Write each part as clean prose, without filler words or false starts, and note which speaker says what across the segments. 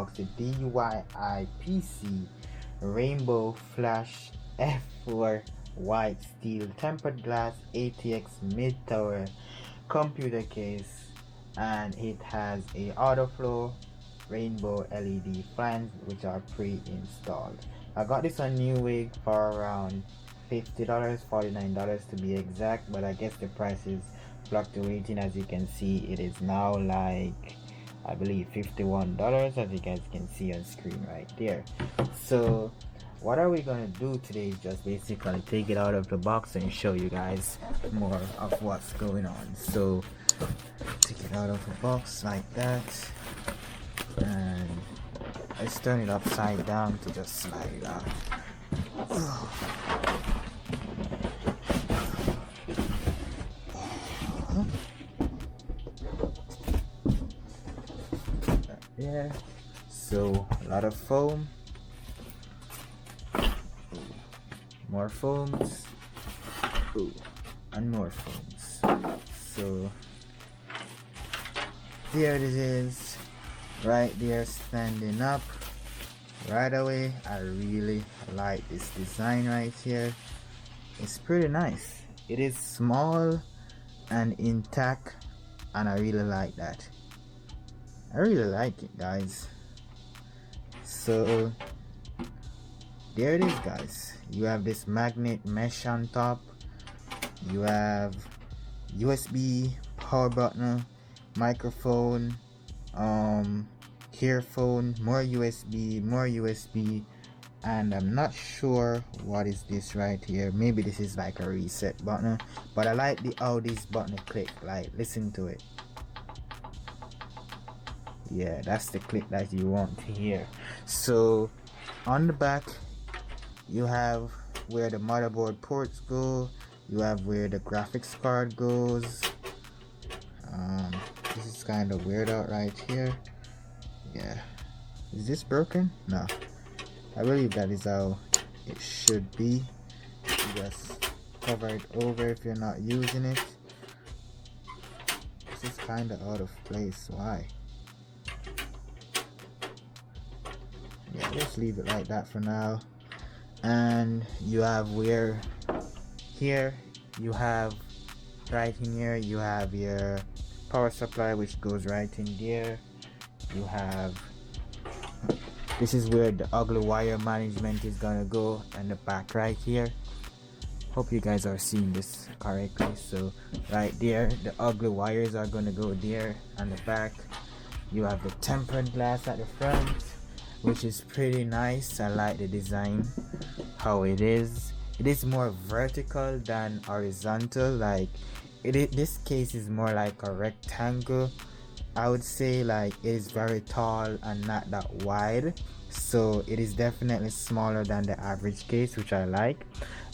Speaker 1: unbox the DIYPC Rainbow Flash F4 white steel tempered glass ATX mid-tower computer case, and it has a Autoflow rainbow LED fans which are pre-installed. I got this on Newegg for around $50, $49 to be exact, but I guess the price is fluctuating. As you can see, it is now like, I believe, $51, as you guys can see on screen right there. So what are we gonna do today is just basically take it out of the box and show you guys more of what's going on. So take it out of the box like that, and let's turn it upside down to just slide it out. Yeah, so a lot of foam, more foams, and more foams. So there it is, right there, standing up right away. I really like this design right here. It's pretty nice. It is small and intact, and I really like that. I really like it, guys. So there it is, guys. You have this magnet mesh on top. You have USB power button, microphone, earphone, more USB, and I'm not sure what is this right here. Maybe this is like a reset button, but I like how this button click. Like, listen to it. Yeah, that's the click that you want to hear. So on the back you have where the motherboard ports go, you have where the graphics card goes. This is kind of weird out right here. Yeah, is this broken? No, I believe that is how it should be. You just cover it over if you're not using it. This is kind of out of place. Why? Yeah, just leave it like that for now. And you have where here you have right in here you have your power supply, which goes right in there. You have, this is where the ugly wire management is gonna go, and the back right here. Hope you guys are seeing this correctly. So right there, the ugly wires are gonna go there, and the back you have the tempered glass at the front, which is pretty nice. I like the design, how it is. It is more vertical than horizontal. Like this case is more like a rectangle. I would say like it is very tall and not that wide, so it is definitely smaller than the average case, which I like.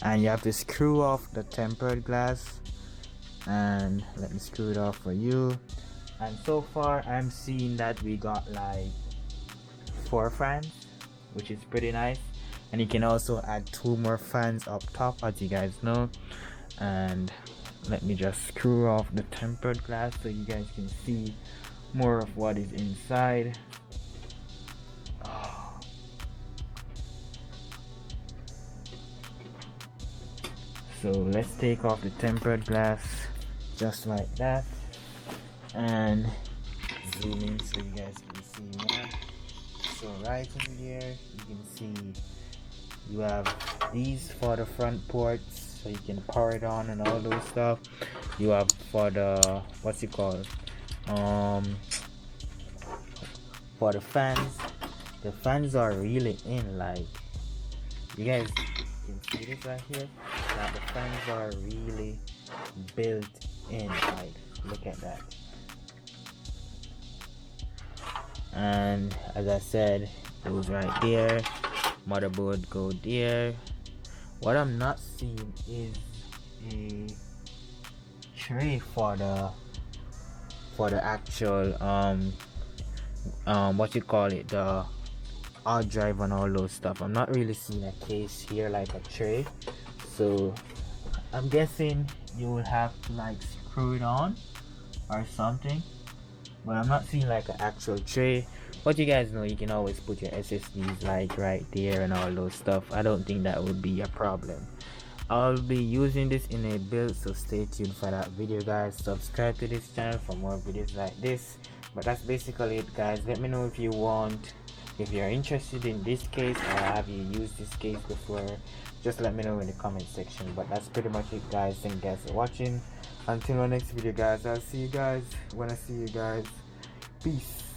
Speaker 1: And you have to screw off the tempered glass, and let me screw it off for you. And so far I'm seeing that we got like 4 fans, which is pretty nice. And you can also add 2 more fans up top, as you guys know. And let me just screw off the tempered glass so you guys can see more of what is inside. So let's take off the tempered glass just like that, and zoom in so you guys can see more. So right in there you can see you have these for the front ports, so you can power it on and all those stuff. You have for the, what's it called, for the fans. The fans are really in, like, you guys can see this right here, that the fans are really built in. Like, look at that. And as I said, it was right there. Motherboard go there. What I'm not seeing is a tray for the actual what you call it, the hard drive and all those stuff. I'm not really seeing a case here like a tray, so I'm guessing you will have to like screw it on or something, but I'm not seeing like an actual tray. But you guys know you can always put your SSDs like right there and all those stuff. I don't think that would be a problem. I'll be using this in a build, so stay tuned for that video, guys. Subscribe to this channel for more videos like this. But that's basically it, guys. Let me know if you're interested in this case, or have you used this case before. Just let me know in the comment section. But that's pretty much it, guys. Thank you guys for watching. Until our next video, guys, I'll see you guys when I see you guys. Peace.